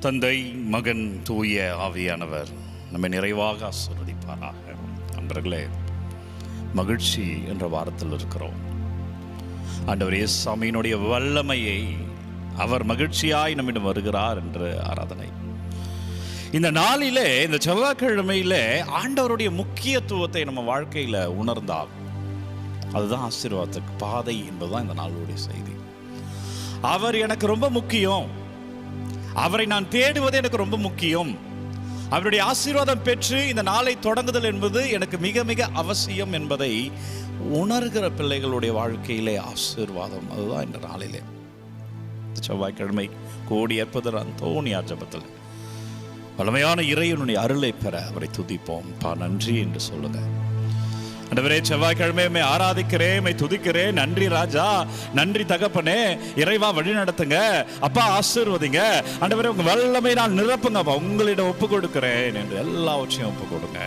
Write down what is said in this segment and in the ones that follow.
தந்தை, மகன், தூய ஆவியானவர் நம்மை நிறைவாக ஆசீர்வதிப்பாராக. நண்பர்களே, மகிழ்ச்சி என்ற வாரத்தில் இருக்கிறோம். ஆண்டவர் இயேசுவினுடைய வல்லமையை, அவர் மகிழ்ச்சியாய் நம்மிடம் வருகிறார் என்ற ஆராதனை. இந்த நாளிலே, இந்த செவ்வாய்க்கிழமையிலே ஆண்டவருடைய முக்கியத்துவத்தை நம்ம வாழ்க்கையில் உணர்ந்தால் அதுதான் ஆசீர்வாதத்துக்கு பாதை என்பதுதான் இந்த நாளுடைய செய்தி. அவர் எனக்கு ரொம்ப முக்கியம், அவரை நான் தேடுவது எனக்கு ரொம்ப முக்கியம், அவருடைய ஆசீர்வாதம் பெற்று இந்த நாளை தொடங்குதல் என்பது எனக்கு மிக மிக அவசியம் என்பதை உணர்கிற பிள்ளைகளுடைய வாழ்க்கையிலே ஆசீர்வாதம். அதுதான் இந்த நாளிலே செவ்வாய்க்கிழமை கூடி ஏற்பது அந்தோனியார் ஜெபத்தில் வல்லமையான இறைவனுடைய அருளை பெற அவரை துதிப்போம். நன்றி என்று சொல்லுங்க. ஆண்டவரே, செவ்வாய்க்கிழமை ஆராதிக்கிறேன், துதிக்கிறேன். நன்றி ராஜா, நன்றி தகப்பனே, இறைவா வழி நடத்துங்க, அப்பா ஆசீர்வதிங்க, ஆண்டவரே உங்க வல்லமை நான் நிரப்புங்கப்பா, உங்களிடம் ஒப்பு கொடுக்கிறேன் என்று எல்லாவற்றையும் ஒப்பு கொடுங்க.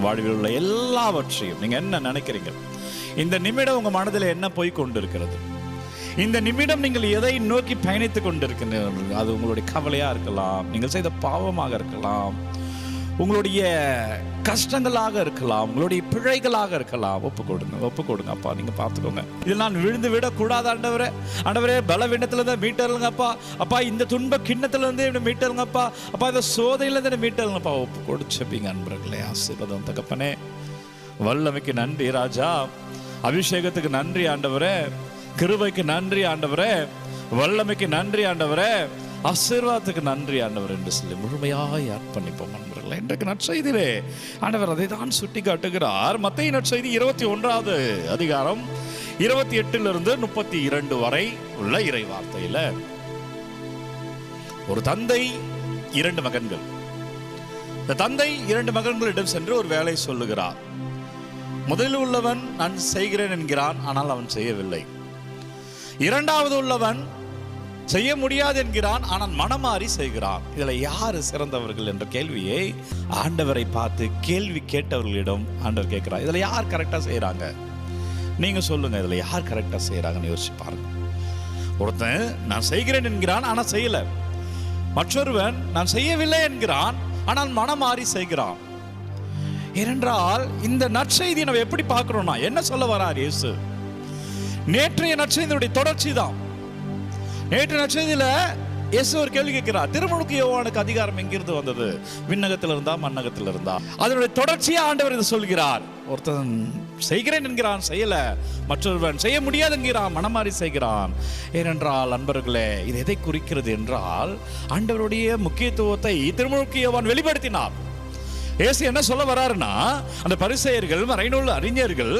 வாழ்வில் உள்ள எல்லாவற்றையும் நீங்க என்ன நினைக்கிறீங்க, இந்த நிமிடம் உங்க மனதில் என்ன போய் கொண்டிருக்கிறது, இந்த நிமிடம் நீங்கள் எதை நோக்கி பயணித்துக் கொண்டிருக்கிறீர்கள், அது உங்களுடைய கவலையா இருக்கலாம், நீங்கள் செய்த பாவமாக இருக்கலாம், உங்களுடைய கஷ்டங்களாக இருக்கலாம், உங்களுடைய பிழைகளாக இருக்கலாம். ஒப்பு கொடுங்க அப்பா, நீங்க பார்த்துக்கோங்க. இதில் நான் விழுந்து விடக்கூடாது ஆண்டவரே, ஆண்டவரே பலவீனத்திலிருந்து மீட்டருங்கப்பா, அப்பா இந்த துன்ப கிண்ணத்திலிருந்து மீட்டருங்கப்பா, அப்பா இந்த சோதனையிலிருந்து மீட்டருங்கப்பா. ஒப்பு கொடுச்சப்பீங்க அன்பர்களே. ஆசீர்வாதம் தகப்பனே, வல்லமைக்கு நன்றி ராஜா, அபிஷேகத்துக்கு நன்றி ஆண்டவரே, கிருபைக்கு நன்றி ஆண்டவரே, வல்லமைக்கு நன்றி ஆண்டவரே, ஆசீர்வாதத்துக்கு நன்றி ஆண்டவர் என்று சொல்லி முழுமையாய் அர்ப்பணிப்போம் நண்பர்களே. இன்றைக்கு நற்செய்தியிலே ஆண்டவர் அதை தான் சுட்டி காட்டுகிறார். மத்தேயு நற்செய்தி 21வது அதிகாரம் 28 32 வரை உள்ள இறை வார்த்தையில, ஒரு தந்தை 2 மகன்கள். இந்த தந்தை 2 மகன்களிடம் சென்று ஒரு வேலை சொல்லுகிறார். முதலில் உள்ளவன் நான் செய்கிறேன் என்கிறான், ஆனால் அவன் செய்யவில்லை. இரண்டாவது உள்ளவன் செய்ய முடியாது என்கிறான், ஆனால் மனமாறி செய்கிறான். இதுல யாரு சிறந்தவர்கள் என்ற கேள்வியை ஆண்டவரை பார்த்து கேள்வி கேட்டவர்களிடம் ஆண்டவர் கேட்கிறார். இதுல யார் கரெக்டா செய்யறாங்க, நீங்க சொல்லுங்க, இதுல யார் கரெக்டா செய்யறாங்கன்னு யோசிச்சு பாருங்க. ஒருத்தன் நான் செய்கிறேன் என்கிறான், ஆனா செய்யல. மற்றொருவன் நான் செய்யவில்லை என்கிறான், ஆனால் மனமாறி செய்கிறான். ஏனென்றால் இந்த நற்செய்தியை நம்ம எப்படி பார்க்கிறோம்னா, என்ன சொல்ல வரார் இயேசு? நேற்றைய நற்செய்தியுடைய தொடர்ச்சி தான். நேற்று நற்செய்தியில இயேசு ஒரு கேள்வி கேட்கிறார். திருமுழுக்கு யோவானுக்கு அதிகாரம் எங்கிருந்து வந்தது? விண்ணகத்தில் இருந்தா, மண்ணகத்தில் இருந்தா? அதனுடைய தொடர்ச்சியா ஆண்டவர் இதை சொல்கிறார். ஒருத்தன் செய்கிறேன் என்கிறான், செய்யல. மற்றொருவன் செய்ய முடியாது என்கிறான், மனமாறி செய்கிறான். ஏனென்றால் அன்பர்களே, இது எதை குறிக்கிறது என்றால், ஆண்டவருடைய முக்கியத்துவத்தை திருமுழுக்கு யோவான் வெளிப்படுத்தினார். இயேசு என்ன சொல்ல வராருன்னா, அந்த பரிசேயர்கள், மறைநூல் அறிஞர்கள்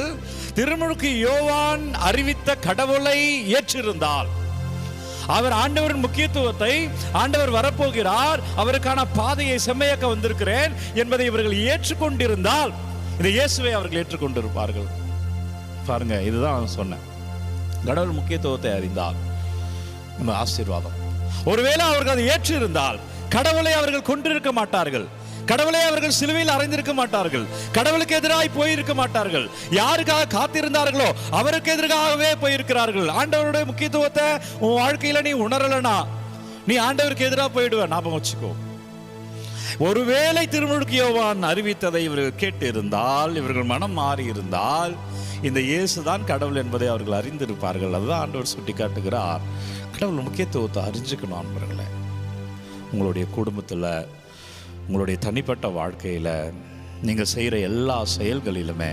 திருமுழுக்கு யோவான் அறிவித்த கடவுளை ஏற்றிருந்தால், அவர் ஆண்டவரின் முக்கியத்துவத்தை, ஆண்டவர் வரப்போகிறார், அவருக்கான பாதையை செம்மையாக்க வந்திருக்கிறேன் என்பதை இவர்கள் ஏற்றுக்கொண்டிருந்தால், இந்த இயேசுவை அவர்கள் ஏற்றுக்கொண்டிருப்பார்கள். பாருங்க, இதுதான் சொன்னேன். கடவுள் முக்கியத்துவத்தை அறிந்தால் நம்ம ஆசீர்வாதம். ஒருவேளை அவர்கள் அதை ஏற்றிருந்தால் கடவுளை அவர்கள் கொண்டிருக்க மாட்டார்கள், கடவுளை அவர்கள் சிலுவையில் அறைந்திருக்க மாட்டார்கள், கடவுளுக்கு எதிராக போயிருக்க மாட்டார்கள். யாருக்காக காத்திருந்தார்களோ அவருக்கு எதிராகவே போயிருக்கிறார்கள். ஆண்டவருடைய முக்கியத்துவத்தை உன் வாழ்க்கையில நீ உணரலனா, நீ ஆண்டவருக்கு எதிராக போயிடுவ. ஞாபகம் வச்சுக்கோ. ஒருவேளை திருமுழுக்கு யோவான் அறிவித்ததை இவர்கள் கேட்டு இருந்தால், இவர்கள் மனம் மாறி இருந்தால், இந்த இயேசுதான் கடவுள் என்பதை அவர்கள் அறிந்திருப்பார்கள். அதுதான் ஆண்டவர் சுட்டி காட்டுகிறார். கடவுள் முக்கியத்துவத்தை அறிஞ்சுக்கணும் நண்பர்களே. உங்களுடைய குடும்பத்தில், உங்களுடைய தனிப்பட்ட வாழ்க்கையில், நீங்கள் செய்கிற எல்லா செயல்களிலுமே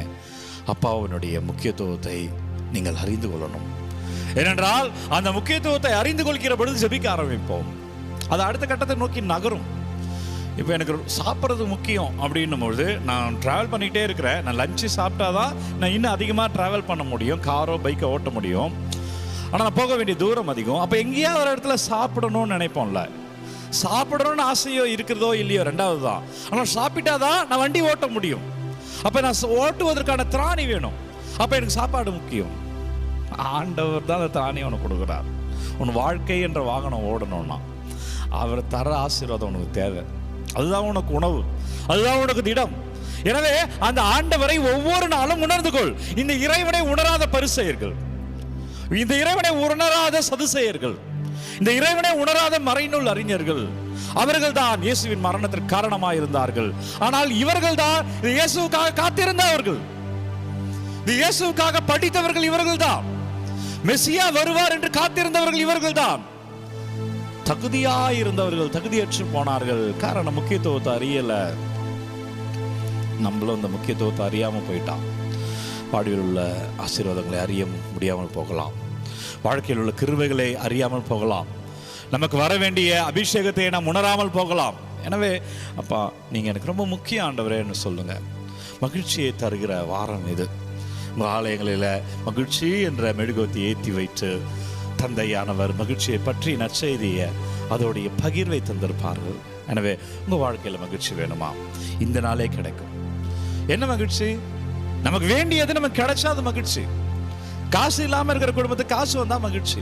அப்பாவினுடைய முக்கியத்துவத்தை நீங்கள் அறிந்து கொள்ளணும். ஏனென்றால் அந்த முக்கியத்துவத்தை அறிந்து கொள்கிற பொழுது ஜெபிக்க ஆரம்பிப்போம். அது அடுத்த கட்டத்தை நோக்கி நகரும். இப்போ எனக்கு சாப்பிட்றது முக்கியம் அப்படின்னும் பொழுது, நான் ட்ராவல் பண்ணிகிட்டே இருக்கிறேன், நான் லஞ்சு சாப்பிட்டாதான் நான் இன்னும் அதிகமாக ட்ராவல் பண்ண முடியும், காரோ பைக்கை ஓட்ட முடியும். ஆனால் நான் போக வேண்டிய தூரம் அதிகம். அப்போ எங்கேயாவது ஒரு இடத்துல சாப்பிடணும்னு நினைப்போம்ல. சாப்பிடணும்னு ஆசையோ இருக்கிறதோ இல்லையோ ரெண்டாவது தான். ஆனால் சாப்பிட்டாதான் நான் வண்டி ஓட்ட முடியும். அப்போ நான் ஓட்டுவதற்கான திராணி வேணும். அப்போ எனக்கு சாப்பாடு முக்கியம். ஆண்டவர் தான் அந்த திராணி உனக்கு கொடுக்குறார். உன் வாழ்க்கை என்ற வாகனம் ஓடணும்னா அவர் தர ஆசீர்வாதம் உனக்கு தேவை. அதுதான் உனக்கு உணவு, அதுதான் உனக்கு திடம். எனவே அந்த ஆண்டவரை ஒவ்வொரு நாளும் உணர்ந்து கொள். இந்த இறைவனை உணராத பரிசேயர்கள், இந்த இறைவனை உணராத சதுசேயர்கள், இந்த இறைவனை உணராத மறைநூல் அறிஞர்கள் அவர்கள் தான் இயேசுவின் மரணத்திற்கு காரணமாக இருந்தார்கள். ஆனால் இவர்கள் தான் இயேசுவுக்காக காத்திருந்தவர்கள், இயேசுவுக்காக படித்தவர்கள் இவர்கள் தான். மெசியா வருவார் என்று காத்திருந்தவர்கள் இவர்கள் தான். தகுதியாயிருந்தவர்கள் தகுதியற்று போனார்கள். காரணம் முக்கியத்துவத்தை அறியல. நம்மளும் அந்த முக்கியத்துவத்தை அறியாமல் போயிட்டான். வாழ்வில் உள்ள ஆசீர்வாதங்களை அறிய முடியாமல் போகலாம். வாழ்க்கையில் உள்ள கிருபைகளை அறியாமல் போகலாம். நமக்கு வர வேண்டிய அபிஷேகத்தை நாம் உணராமல் போகலாம். எனவே அப்பா, நீங்கள் எனக்கு ரொம்ப முக்கிய ஆண்டவரேன்னு சொல்லுங்க. மகிழ்ச்சியை தருகிற வாரம் இது. உங்கள் ஆலயங்களில் மகிழ்ச்சி என்ற மெழுகுவர்த்தி ஏற்றி வைத்து தந்தையானவர் மகிழ்ச்சியை பற்றி நற்செய்தியை அதோடைய பகிர்வை தந்திருப்பார்கள். எனவே உங்கள் வாழ்க்கையில் மகிழ்ச்சி வேணுமா? இந்த நாளே கிடைக்கும். என்ன மகிழ்ச்சி? நமக்கு வேண்டியது நமக்கு கிடைச்சா அது மகிழ்ச்சி. காசு இல்லாமல் இருக்கிற குடும்பத்துக்கு காசு வந்தால் மகிழ்ச்சி.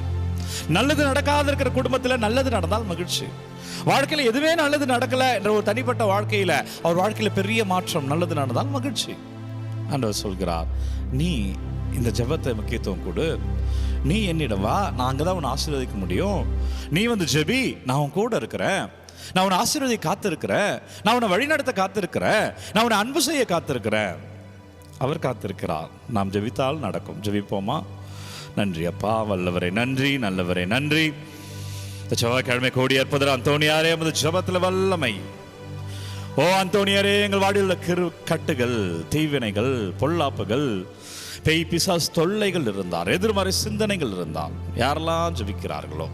நல்லது நடக்காத இருக்கிற குடும்பத்தில் நல்லது நடந்தால் மகிழ்ச்சி. வாழ்க்கையில் எதுவே நல்லது நடக்கலை என்ற ஒரு தனிப்பட்ட வாழ்க்கையில் அவர் வாழ்க்கையில் பெரிய மாற்றம் நல்லது நடந்தால் மகிழ்ச்சி. ஆண்டவர் சொல்கிறார், நீ இந்த ஜெபத்தை முக்கியத்துவம் கொடு. நீ என்னிடம் வா, நான் அங்கே தான் உன்னை ஆசீர்வதிக்க முடியும். நீ வந்து ஜெபி, நான் உன் கூட இருக்கிறேன். நான் உன்னை ஆசீர்வதிக்க காத்திருக்கிறேன். நான் உன்னை வழிநடத்த காத்திருக்கிறேன். நான் உன்னை அன்பு செய்ய காத்திருக்கிறேன். அவர் காத்திருக்கிறார். நாம் ஜெபித்தால் நடக்கும். ஜெபிப்போமா? நன்றி அப்பா, வல்லவரே நன்றி, நல்லவரே நன்றி. இந்த செவ்வாய்க்கிழமை கோடி அற்புதர் அந்தோணியாரே, நமது ஜெபத்தில் வல்லமை. ஓ அந்தோணியாரே, எங்கள் வாடியுள்ள கட்டுகள், தீவினைகள், பொல்லாப்புகள், பேய் பிசாசு தொல்லைகள் இருந்தார், எதிர்மறை சிந்தனைகள் இருந்தால் யாரெல்லாம் ஜெபிக்கிறார்களோ,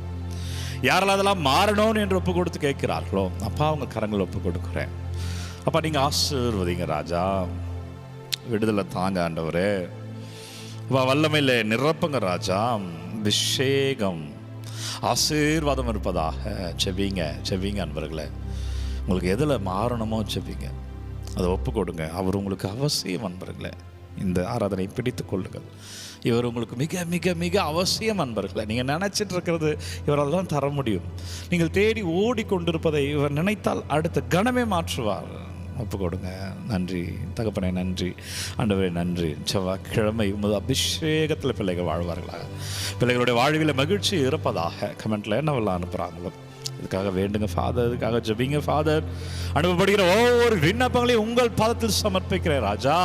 யாரெல்லாம் அதெல்லாம் மாறணும் என்று ஒப்பு கொடுத்து கேட்கிறார்களோ, அப்பா அவங்க கரங்கள் ஒப்பு கொடுக்குறேன். அப்பா நீங்கள் ஆசீர்வதிங்க ராஜா. விடுதலை தாங்க ஆண்டவரே. அப்பா வல்லமையில் நிரப்புங்க ராஜா. அபிஷேகம் ஆசீர்வாதம் இருப்பதாக செவிங்க செவிங்க அன்பர்களே. உங்களுக்கு எதில் மாறணுமோ செவிங்க, அதை ஒப்பு கொடுங்க. அவர் உங்களுக்கு அவசியம் அன்பர்களே. இந்த ஆராதனை பிடித்து கொள்ளுங்கள். இவர் உங்களுக்கு மிக மிக மிக அவசியம் அன்பர்களே. நீங்கள் நினச்சிட்டு இருக்கிறது இவரால் தான் தர முடியும். நீங்கள் தேடி ஓடிக்கொண்டிருப்பதை இவர் நினைத்தால் அடுத்த கணமே மாற்றுவார். ஒப்பு கொடுங்க. நன்றி தகப்பனே, நன்றி ஆண்டவரே, நன்றி. செவ்வாய்க்கிழமை உமது அபிஷேகத்தில் பிள்ளைகள் வாழ்வார்களாக. பிள்ளைகளுடைய வாழ்வில் மகிழ்ச்சி இருப்பதாக கமெண்ட்டில் என்னவெல்லாம் அனுப்புகிறாங்களோ இதுக்காக வேண்டுங்க ஃபாதர். இதுக்காக ஜெபிங்க ஃபாதர். அனுப்பப்படுகிற ஒவ்வொரு விண்ணப்பங்களையும் உங்கள் பாதத்தில் சமர்ப்பிக்கிறேன் ராஜா.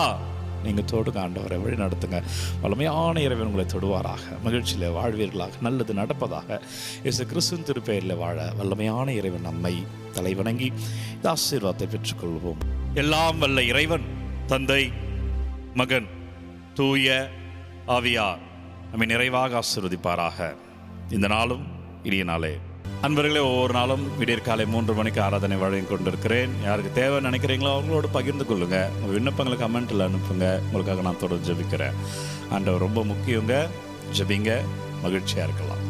நீங்கள் தொடுங்க ஆண்டவரை, வழி நடத்துங்க. வல்லமையான இறைவன் உங்களை தொடுவாராக. மகிழ்ச்சியில் வாழ்வீர்களாக. நல்லது நடப்பதாக. இயேசு கிறிஸ்துவின் திருப்பெயரில் வாழ வல்லமையான இறைவன் நம்மை தலை வணங்கி இந்த ஆசீர்வாதத்தை பெற்றுக்கொள்வோம். எல்லாம் வல்ல இறைவன் தந்தை, மகன், தூய ஆவியார் நம்மை நிறைவாக ஆசீர்வதிப்பாராக. இந்த நாளும் இனிய நாளே. அன்பர்களே, ஒவ்வொரு நாளும் விடியற்காலை 3 மணிக்கு ஆராதனை வழங்கி கொண்டிருக்கிறேன். யாருக்கு தேவை நினைக்கிறீங்களோ அவங்களோட பகிர்ந்து கொள்ளுங்க. உங்கள் விண்ணப்பங்களை கமெண்ட்டில் அனுப்புங்க. உங்களுக்காக நான் தொடர்ந்து ஜெபிக்கிறேன். ஆண்டவர் ரொம்ப முக்கியங்க. ஜெபிங்க, மகிழ்ச்சியாக இருக்கலாம்.